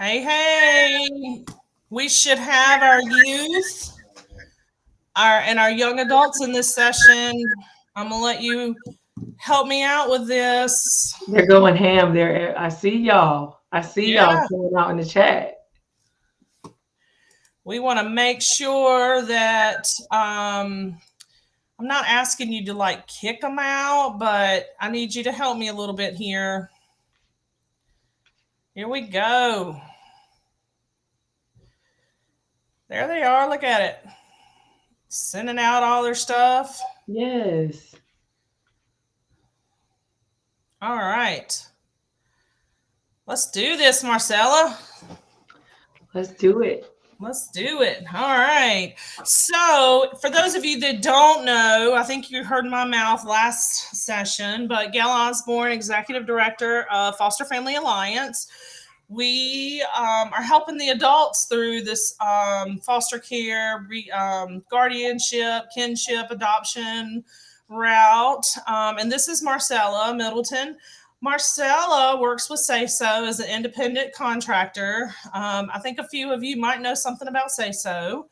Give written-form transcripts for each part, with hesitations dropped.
Hey, we should have our youth our young adults in this session. I'm gonna let you help me out with this. They're going ham there. I see y'all. I see y'all Yeah, coming out in the chat. we want to make sure that I'm not asking you to like kick them out, but I need you to help me a little bit here. Here we go. There they are. Look at it. Sending out all their stuff. Yes. All right. Let's do this, Marcella. Let's do it. Let's do it. All right. So, for those of you that don't know, I think you heard my mouth last session, but Gail Osborne, Executive Director of Foster Family Alliance, we are helping the adults through this foster care, guardianship, kinship, adoption route. And this is Marcella Middleton. Marcella works with Say So as an independent contractor. I think a few of you might know something about Say So.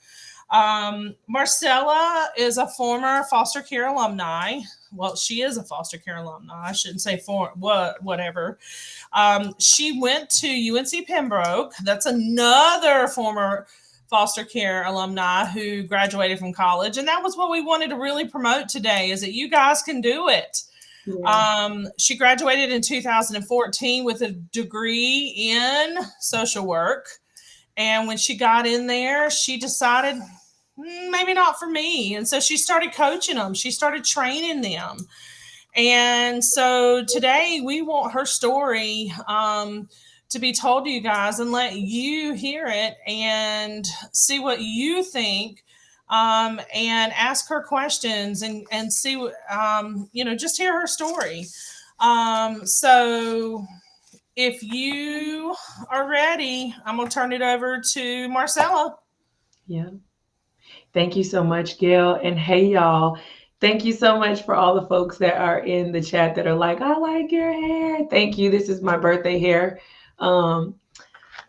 Marcella is a former foster care alumni. Well, she is a foster care alumni. I shouldn't say whatever. She went to UNC Pembroke. That's another former foster care alumni who graduated from college, and that was what we wanted to really promote today: is that you guys can do it. Yeah. She graduated in 2014 with a degree in social work. And when she got in there, she decided maybe not for me. And so she started coaching them, she started training them. And so today we want her story to be told to you guys and let you hear it and see what you think, and ask her questions and see, just hear her story. So if you are ready, I'm going to turn it over to Marcella. Yeah. Thank you so much, Gail. And hey, y'all. Thank you so much for all the folks that are in the chat that are like, I like your hair. Thank you. This is my birthday hair. Um,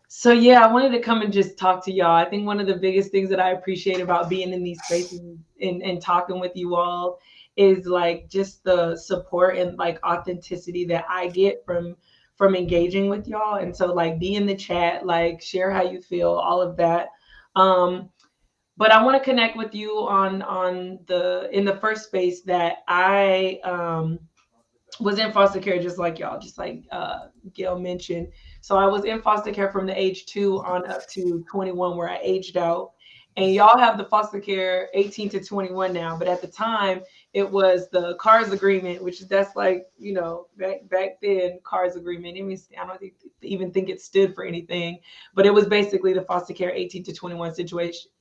so yeah, I wanted to come and just talk to y'all. I think one of the biggest things that I appreciate about being in these spaces and talking with you all is like just the support and like authenticity that I get from engaging with y'all. And so like be in the chat, like share how you feel, all of that. Um, but I want to connect with you on the in the first space that I was in foster care, just like y'all, just like Gail mentioned. So I was in foster care from the age 2 on up to 21, where I aged out. And y'all have the foster care 18 to 21 now, but at the time it was the CARS agreement, which that's like, back then CARS agreement. I don't even think it stood for anything, but it was basically the foster care 18 to 21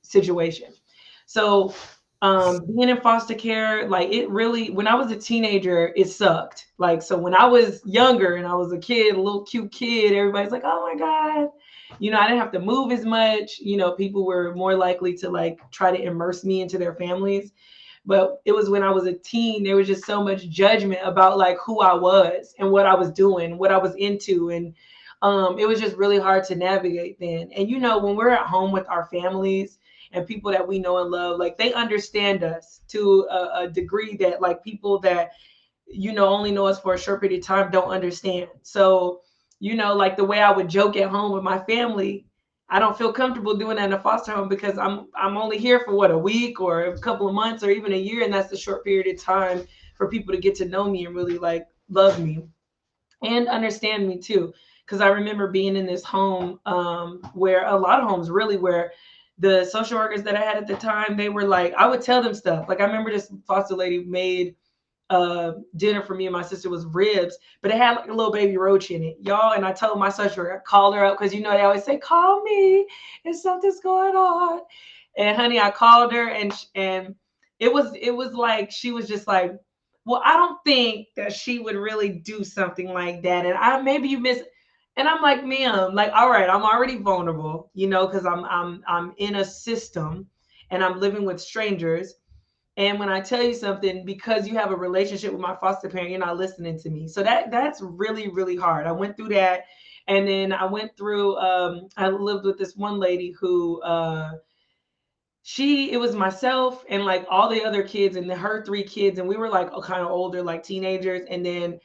situation. So being in foster care, like it really, when I was a teenager, it sucked. Like, so when I was younger and I was a kid, a little cute kid, everybody's like, oh my God, I didn't have to move as much. People were more likely to like try to immerse me into their families. But it was when I was a teen, there was just so much judgment about like who I was and what I was doing, what I was into. And it was just really hard to navigate then. And when we're at home with our families and people that we know and love, like they understand us to a degree that like people that only know us for a short period of time don't understand. So like the way I would joke at home with my family, I don't feel comfortable doing that in a foster home, because I'm only here for what, a week or a couple of months or even a year, and that's the short period of time for people to get to know me and really like love me and understand me too. Because I remember being in this home where a lot of homes really, where the social workers that I had at the time, they were like, I would tell them stuff. Like I remember this foster lady made dinner for me and my sister, was ribs, but it had like a little baby roach in it, y'all. And I told my sister, I called her up, because they always say, call me if something's going on. And honey, I called her, and it was like she was just like, well, I don't think that she would really do something like that. And maybe you miss. And I'm like, ma'am, like, all right, I'm already vulnerable, because I'm in a system and I'm living with strangers. And when I tell you something, because you have a relationship with my foster parent, you're not listening to me. So that's really, really hard. I went through that. And then I went through, I lived with this one lady who, it was myself and like all the other kids and her three kids, and we were like kind of older, like teenagers. And then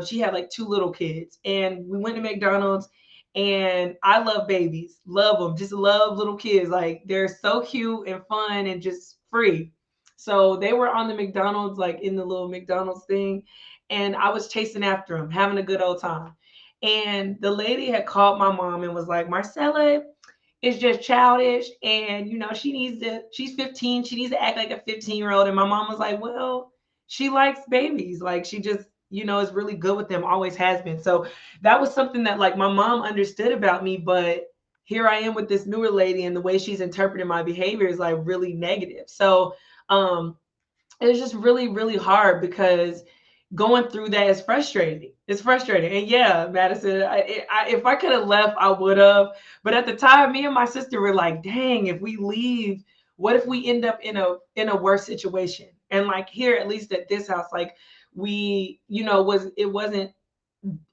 she had like two little kids, and we went to McDonald's. And I love babies, love them, just love little kids. Like they're so cute and fun and just free. So they were on the McDonald's, like in the little McDonald's thing, and I was chasing after them, having a good old time. And the lady had called my mom and was like, Marcella is just childish, and she's 15, she needs to act like a 15-year-old. And my mom was like, well, she likes babies, like she just is really good with them, always has been. So that was something that like my mom understood about me. But here I am with this newer lady, and the way she's interpreting my behavior is like really negative. So um it was just really, really hard, because going through that is frustrating. It's frustrating. And yeah, Madison, if I could have left, I would have. But at the time, me and my sister were like, dang, if we leave, what if we end up in a worse situation? And like here, at least at this house, like we, it wasn't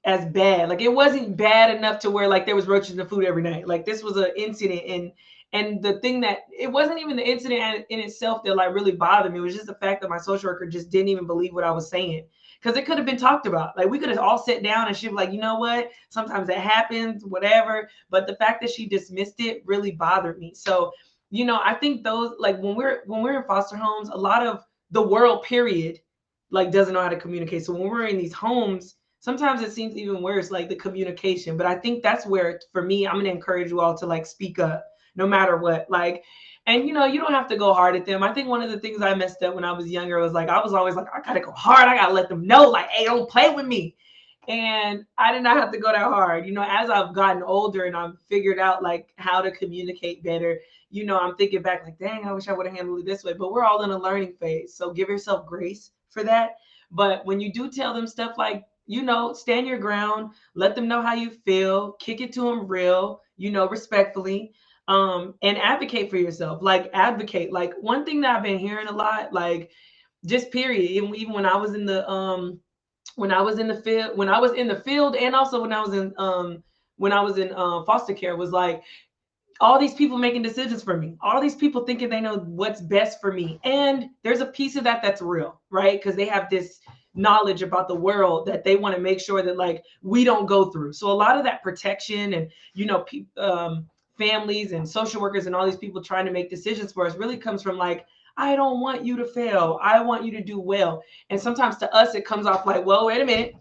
as bad. Like it wasn't bad enough to where like there was roaches in the food every night. Like this was an incident. And the thing that it wasn't even the incident in itself that like really bothered me. It was just the fact that my social worker just didn't even believe what I was saying. Because it could have been talked about. Like we could have all sat down and she was like, you know what? Sometimes it happens, whatever. But the fact that she dismissed it really bothered me. So, I think those, like when we're in foster homes, a lot of the world period like doesn't know how to communicate. So when we're in these homes, sometimes it seems even worse, like the communication. But I think that's where, for me, I'm going to encourage you all to like speak up no matter what. Like, and you don't have to go hard at them. I think one of the things I messed up when I was younger was like, I was always like, I got to go hard. I got to let them know, like, hey, don't play with me. And I did not have to go that hard. As I've gotten older and I've figured out like how to communicate better, I'm thinking back like, dang, I wish I would have handled it this way. But we're all in a learning phase. So give yourself grace for that. But when you do tell them stuff like, stand your ground, let them know how you feel, kick it to them real, respectfully, and advocate for yourself. Like advocate. Like one thing that I've been hearing a lot, like just period, even when I was in the field, and also when I was in foster care, was like all these people making decisions for me, all these people thinking they know what's best for me. And there's a piece of that that's real, right? Because they have this knowledge about the world that they want to make sure that like we don't go through. So a lot of that protection and families and social workers and all these people trying to make decisions for us really comes from like, I don't want you to fail, I want you to do well. And sometimes to us it comes off like, well, wait a minute,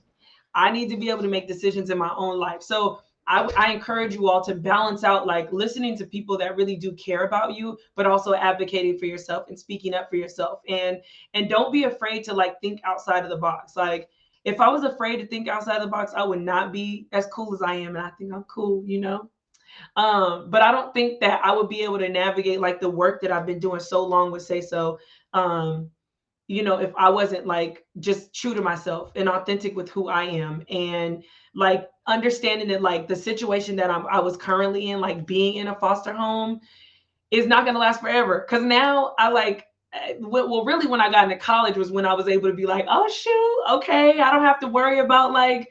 I need to be able to make decisions in my own life. So I encourage you all to balance out like listening to people that really do care about you, but also advocating for yourself and speaking up for yourself. And don't be afraid to like think outside of the box. Like if I was afraid to think outside of the box, I would not be as cool as I am. And I think I'm cool, but I don't think that I would be able to navigate like the work that I've been doing so long would say so. If I wasn't like just true to myself and authentic with who I am, and like understanding that like the situation that I was currently in, like being in a foster home, is not going to last forever. Because now I like, well, really when I got into college was when I was able to be like, oh shoot, okay, I don't have to worry about like,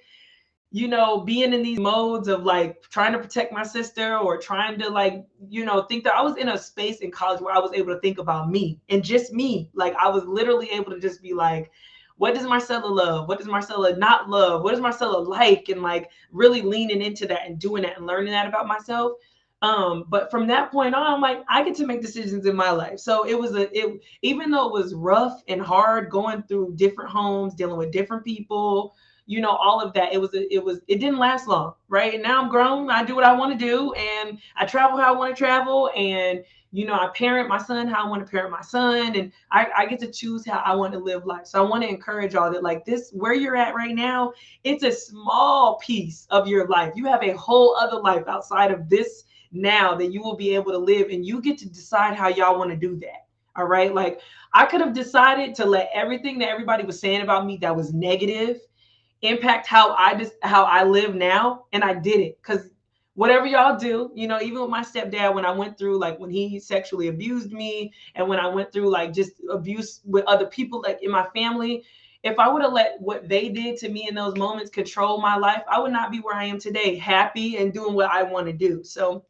being in these modes of like trying to protect my sister or trying to like, think that I was in a space in college where I was able to think about me and just me. Like I was literally able to just be like, what does Marcella love? What does Marcella not love? What does Marcella like? And like really leaning into that and doing that and learning that about myself. But from that point on, I'm like, I get to make decisions in my life. So even though it was rough and hard going through different homes, dealing with different people, all of that, it didn't last long, right? And now I'm grown, I do what I want to do, and I travel how I want to travel, and I parent my son how I want to parent my son, and I get to choose how I want to live life. So I want to encourage y'all that like this, where you're at right now, it's a small piece of your life. You have a whole other life outside of this now that you will be able to live, and you get to decide how y'all want to do that. All right. Like I could have decided to let everything that everybody was saying about me that was negative impact how I live now, and I did it. Because whatever y'all do, even with my stepdad, when I went through like when he sexually abused me, and when I went through like just abuse with other people like in my family, if I would have let what they did to me in those moments control my life, I would not be where I am today, happy and doing what I want to do. So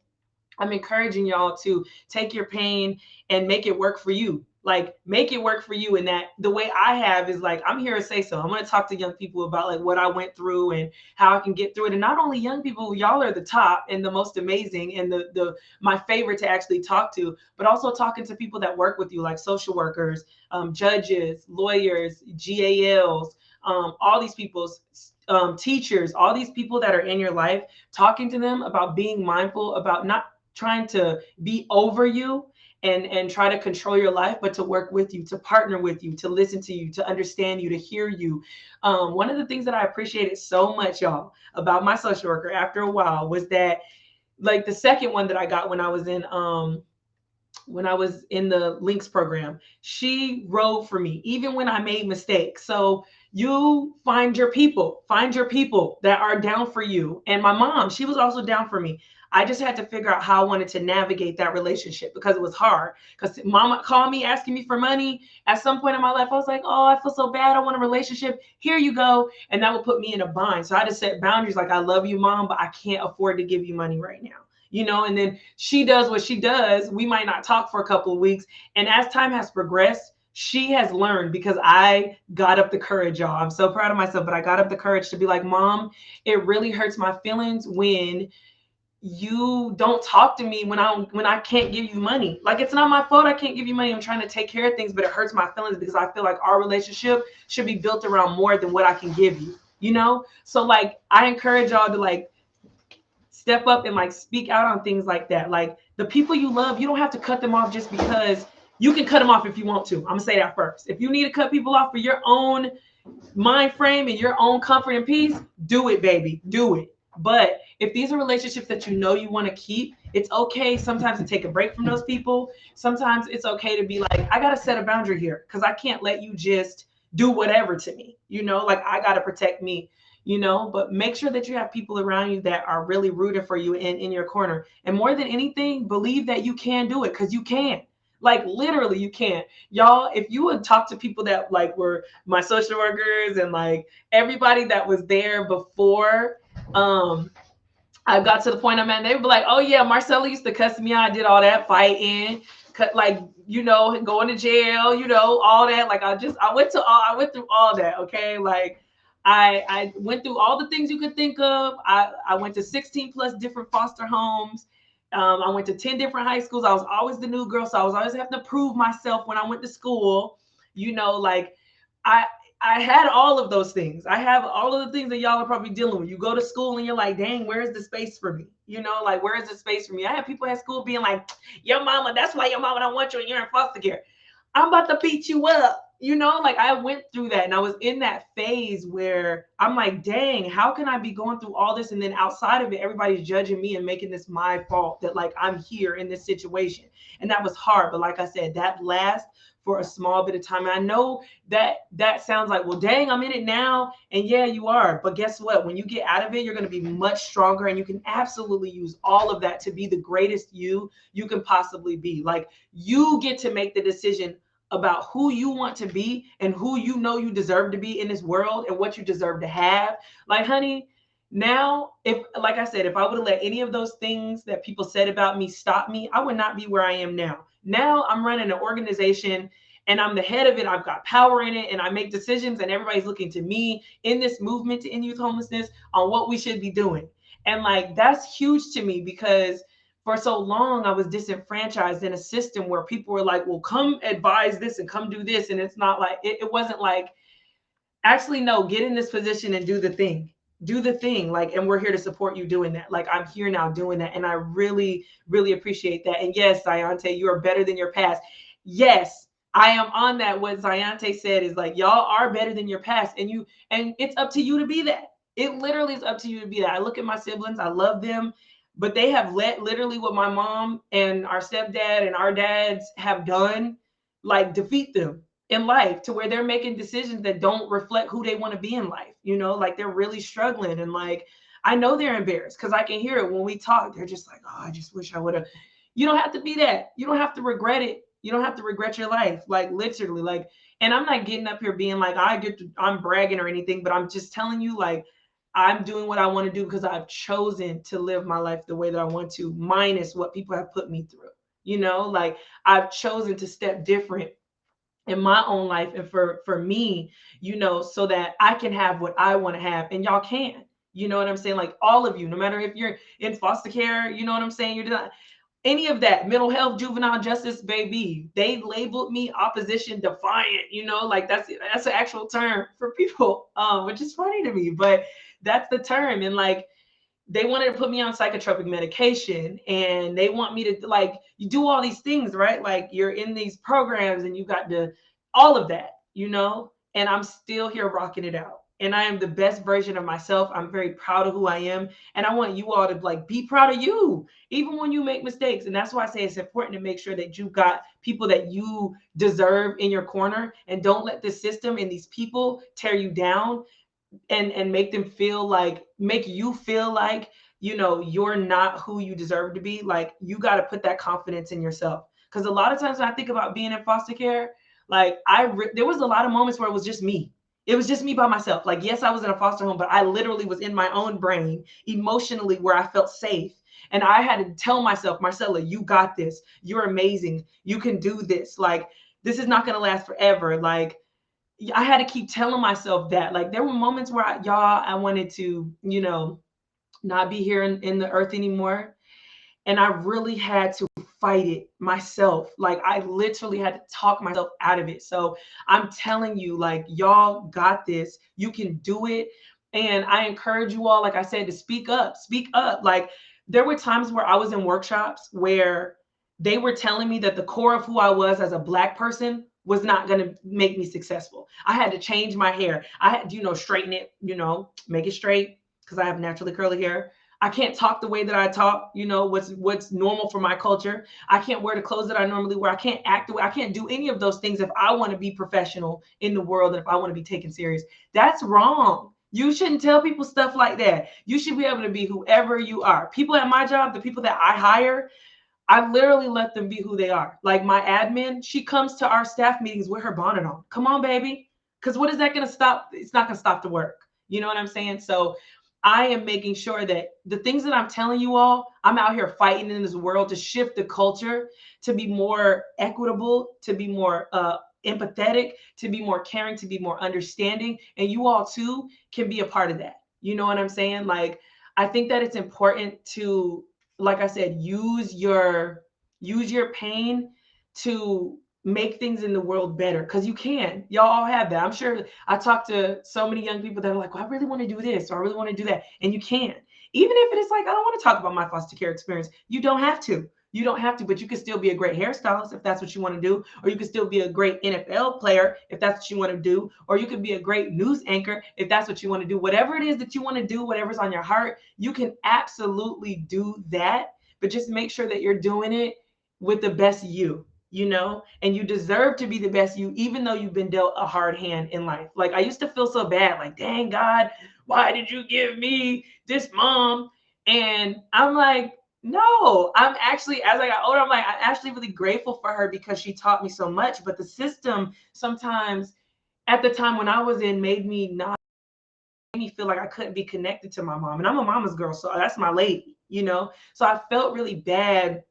I'm encouraging y'all to take your pain and make it work for you. Like, make it work for you. And that the way I have is like, I'm here to say so. I'm going to talk to young people about like what I went through and how I can get through it. And not only young people, y'all are the top and the most amazing and the my favorite to actually talk to, but also talking to people that work with you, like social workers, judges, lawyers, GALs, all these people's teachers, all these people that are in your life, talking to them about being mindful about not trying to be over you and try to control your life, but to work with you, to partner with you, to listen to you, to understand you, to hear you. One of the things that I appreciated so much, y'all, about my social worker after a while was that, like, the second one that I got when I was in the links program, she rode for me even when I made mistakes. So you find your people that are down for you. And my mom, she was also down for me. I just had to figure out how I wanted to navigate that relationship because it was hard. Because mama called me asking me for money at some point in my life. I was like, oh, I feel so bad. I want a relationship. Here you go. And that would put me in a bind. So I had to set boundaries like, I love you, mom, but I can't afford to give you money right now. And then she does what she does. We might not talk for a couple of weeks. And as time has progressed, she has learned because I got up the courage, y'all. I'm so proud of myself, but I got up the courage to be like, mom, it really hurts my feelings when you don't talk to me when I can't give you money. Like, it's not my fault I can't give you money. I'm trying to take care of things, but it hurts my feelings because I feel like our relationship should be built around more than what I can give you. So like, I encourage y'all to like step up and like speak out on things like that. Like, the people you love, you don't have to cut them off just because. You can cut them off if you want to. I'm gonna say that first. If you need to cut people off for your own mind frame and your own comfort and peace, do it, baby. Do it. But if these are relationships that you know you want to keep, it's okay sometimes to take a break from those people. Sometimes it's okay to be like, I gotta set a boundary here because I can't let you just do whatever to me. Like, I gotta protect me. But make sure that you have people around you that are really rooting for you and in your corner. And more than anything, believe that you can do it because you can. Like, literally, you can. Y'all, if you would talk to people that like were my social workers and like everybody that was there before I got to the point I'm at, they would be like, oh yeah, Marcella used to cuss me out. I did all that fighting, going to jail, all that. Like, I went through all that. Okay. Like, I went through all the things you could think of. I went to 16 plus different foster homes. I went to 10 different high schools. I was always the new girl. So I was always having to prove myself when I went to school. Like, I I had all of those things. I have all of the things that y'all are probably dealing with. You go to school and you're like, dang, where is the space for me? Like, where is the space for me? I have people at school being like, your mama, that's why your mama don't want you and you're in foster care. I'm about to beat you up. Like, I went through that and I was in that phase where I'm like, dang, how can I be going through all this? And then outside of it, everybody's judging me and making this my fault that like I'm here in this situation. And that was hard. But like I said, that lasts for a small bit of time. And I know that sounds like, well, dang, I'm in it now. And yeah, you are. But guess what? When you get out of it, you're going to be much stronger and you can absolutely use all of that to be the greatest you can possibly be. Like, you get to make the decision about who you want to be and who you deserve to be in this world and what you deserve to have. Like, honey, now, like I said, if I would have let any of those things that people said about me stop me, I would not be where I am now. Now I'm running an organization and I'm the head of it. I've got power in it and I make decisions and everybody's looking to me in this movement to end youth homelessness on what we should be doing. And like, that's huge to me because for so long I was disenfranchised in a system where people were like, well, come advise this and come do this. And it's not like, it wasn't like, actually, no, get in this position and do the thing. Like, and we're here to support you doing that. Like, I'm here now doing that. And I really, really appreciate that. And yes, Zayante, you are better than your past. Yes, I am on that. What Zayante said is like, y'all are better than your past. And it's up to you to be that. It literally is up to you to be that. I look at my siblings, I love them, but they have let literally what my mom and our stepdad and our dads have done, like, defeat them in life to where they're making decisions that don't reflect who they want to be in life. Like, they're really struggling. And like, I know they're embarrassed because I can hear it when we talk. They're just like, oh, I just wish I would have. You don't have to be that. You don't have to regret it. You don't have to regret your life. Like, literally, like, And I'm not getting up here being like, I'm bragging or anything, but I'm just telling you, like, I'm doing what I want to do because I've chosen to live my life the way that I want to, minus what people have put me through. Like, I've chosen to step different in my own life and for me, so that I can have what I want to have, and y'all can. You know what I'm saying? Like, all of you, no matter if you're in foster care, you know what I'm saying? You're not any of that, mental health, juvenile justice, baby. They labeled me opposition defiant. Like, that's an actual term for people, which is funny to me, but that's the term. And like, they wanted to put me on psychotropic medication, and they want me to, like, you do all these things, right? Like, you're in these programs and you got to all of that, and I'm still here rocking it out. And I am the best version of myself. I'm very proud of who I am. And I want you all to, like, be proud of you, even when you make mistakes. And that's why I say it's important to make sure that you got people that you deserve in your corner, and don't let the system and these people tear you down and make you feel like, you're not who you deserve to be. Like, you got to put that confidence in yourself. Because a lot of times when I think about being in foster care, like, there was a lot of moments where it was just me. It was just me by myself. Like, yes, I was in a foster home, but I literally was in my own brain emotionally, where I felt safe. And I had to tell myself, Marcella, you got this. You're amazing. You can do this. Like, this is not going to last forever. Like, I had to keep telling myself that. Like, there were moments where I wanted to, not be here in the earth anymore. And I really had to fight it myself. Like, I literally had to talk myself out of it. So I'm telling you, like, y'all got this. You can do it. And I encourage you all, like I said, to speak up. Speak up. Like, there were times where I was in workshops where they were telling me that the core of who I was as a Black person was not going to make me successful. I had to change my hair. I had to, straighten it, make it straight, because I have naturally curly hair. I can't talk the way that I talk, what's normal for my culture. I can't wear the clothes that I normally wear. I can't act the way, I can't do any of those things if I want to be professional in the world, and if I want to be taken serious. That's wrong. You shouldn't tell people stuff like that. You should be able to be whoever you are. People at my job, the people that I hire, I literally let them be who they are. Like, my admin, she comes to our staff meetings with her bonnet on. Come on, baby. Because what is that going to stop? It's not going to stop the work. You know what I'm saying? So I am making sure that the things that I'm telling you all, I'm out here fighting in this world to shift the culture, to be more equitable, to be more empathetic, to be more caring, to be more understanding. And you all too can be a part of that. You know what I'm saying? Like, I think that it's important to, like I said, use your pain to make things in the world better, because you can. Y'all all have that. I'm sure I talk to so many young people that are like, well, I really want to do this, or I really want to do that. And you can. Even if it is like, I don't want to talk about my foster care experience. You don't have to. You don't have to, but you can still be a great hairstylist if that's what you want to do, or you can still be a great NFL player if that's what you want to do, or you could be a great news anchor if that's what you want to do. Whatever it is that you want to do, whatever's on your heart, you can absolutely do that, but just make sure that you're doing it with the best you, and you deserve to be the best you, even though you've been dealt a hard hand in life. Like, I used to feel so bad, like, dang, God, why did you give me this mom? And I'm like, no, I'm actually, as I got older, I'm like, I'm actually really grateful for her, because she taught me so much. But the system sometimes, at the time when I was in, made me feel like I couldn't be connected to my mom. And I'm a mama's girl, so that's my lady, So I felt really bad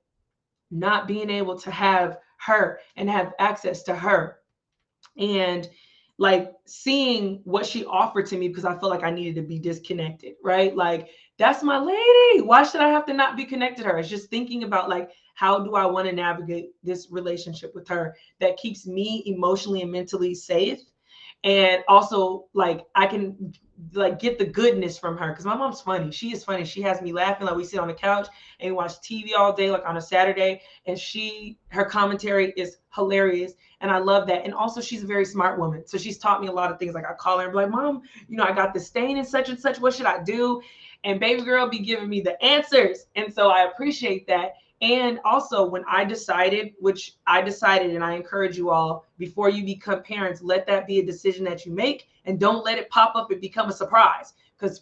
not being able to have her and have access to her, and like seeing what she offered to me, because I felt like I needed to be disconnected, right? Like, that's my lady. Why should I have to not be connected to her? It's just thinking about, like, how do I want to navigate this relationship with her that keeps me emotionally and mentally safe, and also, like, I can, like, get the goodness from her, because my mom's funny. She is funny. She has me laughing. Like, we sit on the couch and watch TV all day, like on a Saturday, and her commentary is hilarious, and I love that. And also, she's a very smart woman, so she's taught me a lot of things. Like, I call her and be like, Mom, I got the stain in such and such, what should I do? And baby girl be giving me the answers, and so I appreciate that. And also, when I decided, and I encourage you all, before you become parents, let that be a decision that you make, and don't let it pop up and become a surprise, because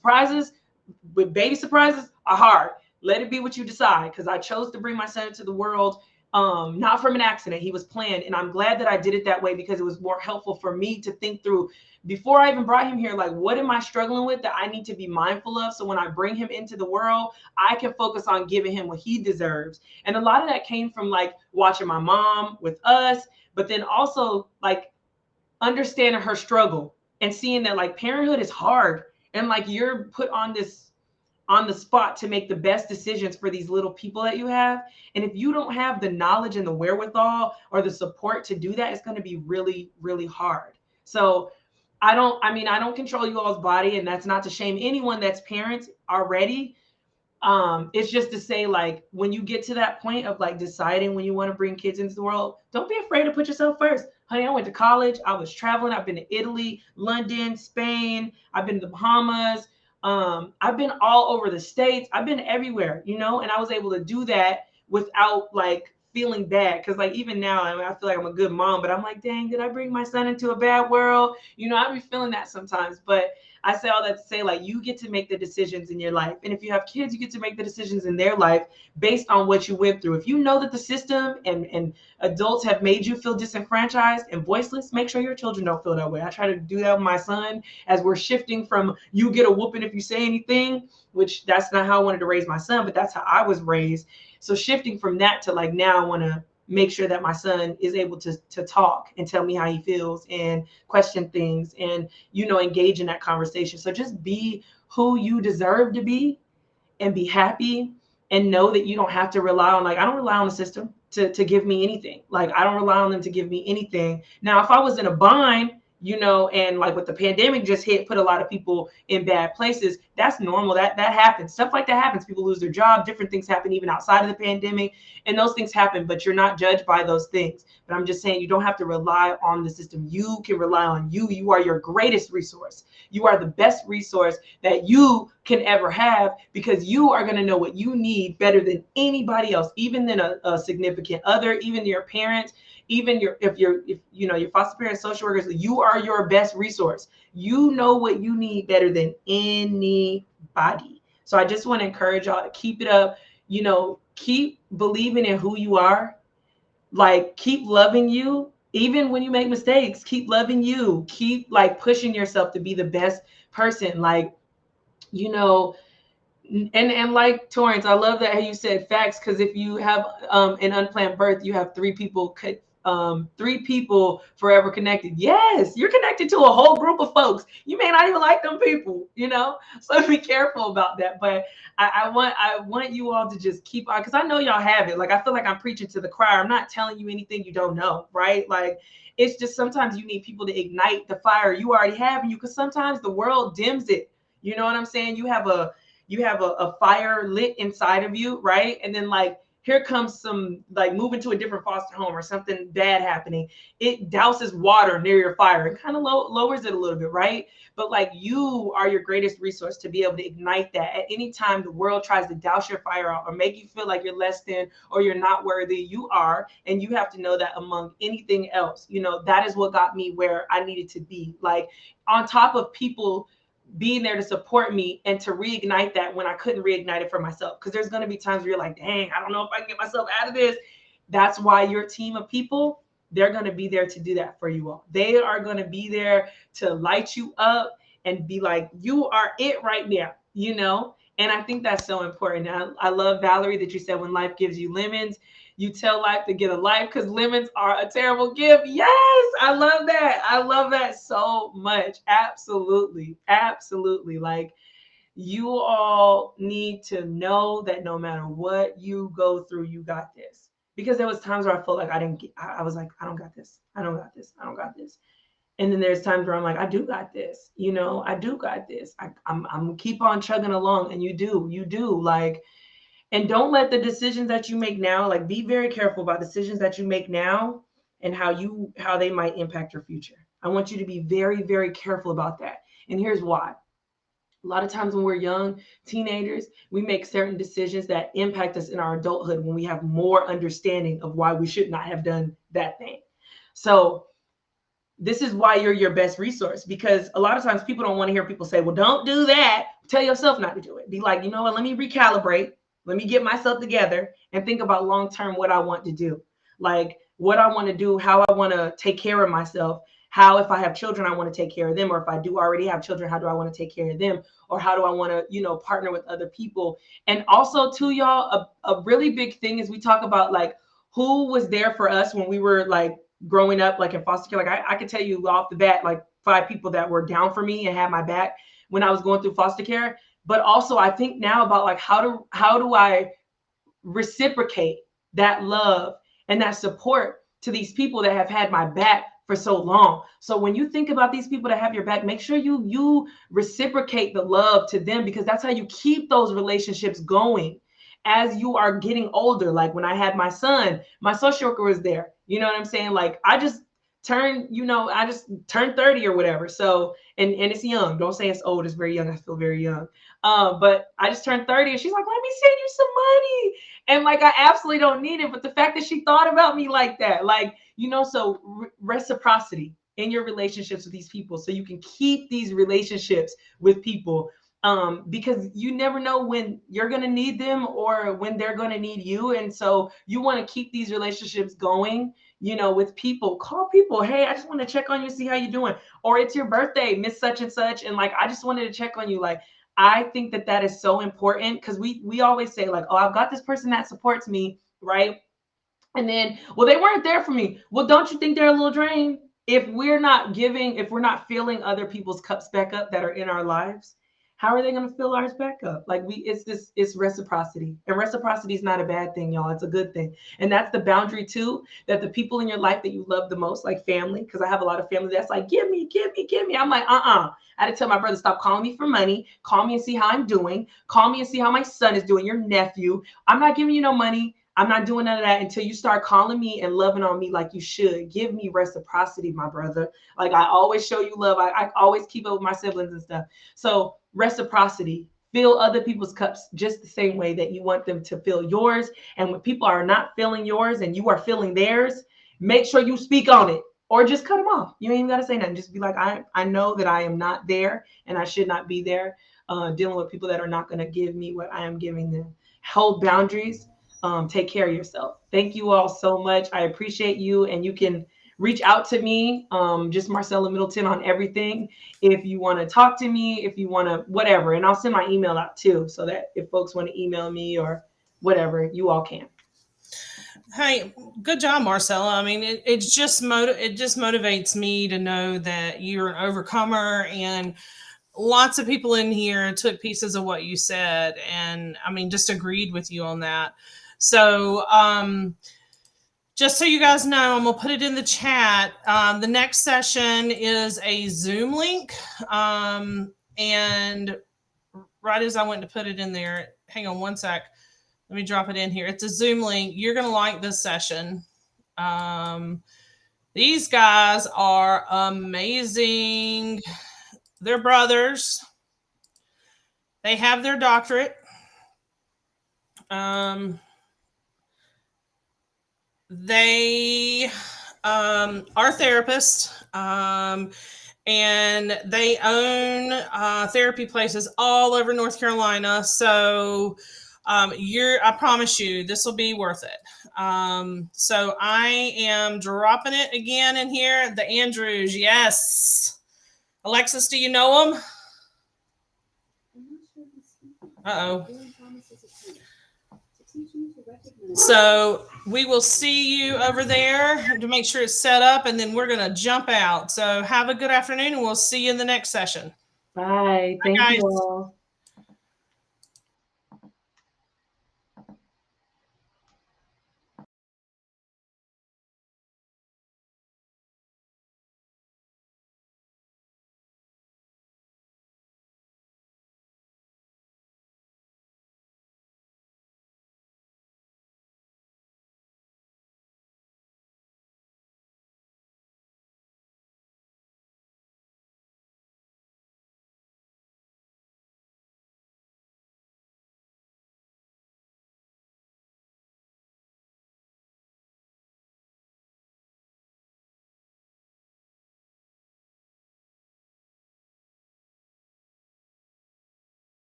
baby surprises are hard. Let it be what you decide, because I chose to bring my son into the world not from an accident. He was planned. And I'm glad that I did it that way because it was more helpful for me to think through before I even brought him here, like, what am I struggling with that I need to be mindful of? So when I bring him into the world, I can focus on giving him what he deserves. And a lot of that came from like watching my mom with us, but then also like understanding her struggle and seeing that like parenthood is hard and like you're put on the spot to make the best decisions for these little people that you have. And if you don't have the knowledge and the wherewithal or the support to do that, it's going to be really, really hard. So I don't control you all's body, and that's not to shame anyone that's parents already. It's just to say, like, when you get to that point of like deciding when you want to bring kids into the world, don't be afraid to put yourself first. Honey, I went to college, I was traveling, I've been to Italy, London, Spain, I've been to the Bahamas, I've been all over the States, I've been everywhere, and I was able to do that without like feeling bad. Cause like even now, I mean, I feel like I'm a good mom, but I'm like, dang, did I bring my son into a bad world? I be feeling that sometimes, but I say all that to say, like, you get to make the decisions in your life. And if you have kids, you get to make the decisions in their life based on what you went through. If you know that the system and adults have made you feel disenfranchised and voiceless, make sure your children don't feel that way. I try to do that with my son as we're shifting from you get a whooping if you say anything, which that's not how I wanted to raise my son, but that's how I was raised. So shifting from that to like now I want to make sure that my son is able to talk and tell me how he feels and question things and engage in that conversation. So just be who you deserve to be and be happy and know that you don't have to rely on, like, I don't rely on the system to give me anything. Like, I don't rely on them to give me anything. Now, if I was in a bind, and like with the pandemic just hit, put a lot of people in bad places. That's normal. That happens. Stuff like that happens. People lose their job. Different things happen even outside of the pandemic. And those things happen, but you're not judged by those things. But I'm just saying you don't have to rely on the system. You can rely on you. You are your greatest resource. You are the best resource that you can ever have because you are going to know what you need better than anybody else, even than a significant other, even your parents, even your foster parents, social workers. You are your best resource. You know what you need better than anybody. So I just want to encourage y'all to keep it up. Keep believing in who you are. Like, keep loving you. Even when you make mistakes, keep loving you. Keep like pushing yourself to be the best person. Like, and like Torrance, I love that how you said facts, because if you have an unplanned birth, you have three people forever connected. Yes, you're connected to a whole group of folks. You may not even like them people, so be careful about that. But I want you all to just keep on, because I know y'all have it. Like, I feel like I'm preaching to the choir. I'm not telling you anything you don't know, right? Like, it's just sometimes you need people to ignite the fire you already have in you, because sometimes the world dims it. You know what I'm saying? You have a fire lit inside of you, right? And then like here comes some like moving to a different foster home or something bad happening. It douses water near your fire and kind of lowers it a little bit, right? But like, you are your greatest resource to be able to ignite that at any time the world tries to douse your fire out or make you feel like you're less than or you're not worthy. You are, and you have to know that among anything else. That is what got me where I needed to be. Like, on top of people being there to support me and to reignite that when I couldn't reignite it for myself. Because there's going to be times where you're like, dang, I don't know if I can get myself out of this. That's why your team of people, they're going to be there to do that for you all. They are going to be there to light you up and be like, you are it right now, And I think that's so important. I love, Valerie, that you said when life gives you lemons, you tell life to get a life, because lemons are a terrible gift. Yes, I love that. I love that so much. Absolutely. Absolutely. Like, you all need to know that no matter what you go through, you got this. Because there was times where I felt like I was like, I don't got this. I don't got this. I don't got this. And then there's times where I'm like, I do got this. I do got this. I'm keep on chugging along. And you do. Like, and don't let the decisions that you make now, like, be very careful about decisions that you make now and how they might impact your future. I want you to be very, very careful about that. And here's why. A lot of times when we're young teenagers, we make certain decisions that impact us in our adulthood when we have more understanding of why we should not have done that thing. So this is why you're your best resource, because a lot of times people don't want to hear people say, well, don't do that. Tell yourself not to do it. Be like, you know what? Let me recalibrate. let me get myself together and think about long term what I want to do. Like what I want to do, how I want to take care of myself, how if I have children, I want to take care of them, or if I do already have children, how do I want to take care of them, or how do I want to, partner with other people. And also too, y'all, a really big thing is we talk about like who was there for us when we were like growing up, like in foster care. Like I could tell you off the bat, like 5 people that were down for me and had my back when I was going through foster care. But also I think now about like how do I reciprocate that love and that support to these people that have had my back for so long. So when you think about these people that have your back, make sure you reciprocate the love to them, because that's how you keep those relationships going as you are getting older. Like when I had my son, my social worker was there. You know what I'm saying? Like I just turned 30 or whatever. So and it's young. Don't say it's old, it's very young. I feel very young. But I just turned 30 and she's like, let me send you some money. And like, I absolutely don't need it. But the fact that she thought about me like that, like, so reciprocity in your relationships with these people, so you can keep these relationships with people, because you never know when you're going to need them or when they're going to need you. And so you want to keep these relationships going, with people. Call people. Hey, I just want to check on you, see how you're doing. Or it's your birthday, Miss Such and Such. And like, I just wanted to check on you. Like, I think that is so important, because we always say like, oh, I've got this person that supports me, right? And then, well, they weren't there for me. Well, don't you think they're a little drained? If we're not filling other people's cups back up that are in our lives, how are they going to fill ours back up? Like it's reciprocity, and reciprocity is not a bad thing, y'all. It's a good thing. And that's the boundary too, that the people in your life that you love the most, like family, because I have a lot of family that's like, give me. I'm like, I had to tell my brother, stop calling me for money. Call me and see how I'm doing. Call me and see how my son is doing, your nephew. I'm not giving you no money. I'm not doing none of that until you start calling me and loving on me like you should. Give me reciprocity, my brother. Like I always show you love. I always keep up with my siblings and stuff. So reciprocity, fill other people's cups just the same way that you want them to fill yours. And when people are not filling yours and you are filling theirs, make sure you speak on it, or just cut them off. You ain't even got to say nothing. Just be like, I know that I am not there and I should not be there, dealing with people that are not going to give me what I am giving them. Hold boundaries. Take care of yourself. Thank you all so much. I appreciate you. And you can reach out to me, just Marcella Middleton on everything. If you want to talk to me, if you want to, whatever. And I'll send my email out too, so that if folks want to email me or whatever, you all can. Hey, good job, Marcella. I mean, it just motivates me to know that you're an overcomer, and lots of people in here took pieces of what you said, and I mean, just agreed with you on that. So, just so you guys know, I'm gonna put it in the chat. The next session is a Zoom link, and right as I went to put it in there, hang on one sec. Let me drop it in here. It's a Zoom link. You're gonna like this session. These guys are amazing. They're brothers. They have their doctorate. They are therapists, and they own therapy places all over North Carolina. So I promise you, this will be worth it. So I am dropping it again in here. The Andrews, yes. Alexis, do you know them? Uh-oh. So we will see you over there to make sure it's set up, and then we're going to jump out. So have a good afternoon, and we'll see you in the next session. Bye. Thank you all.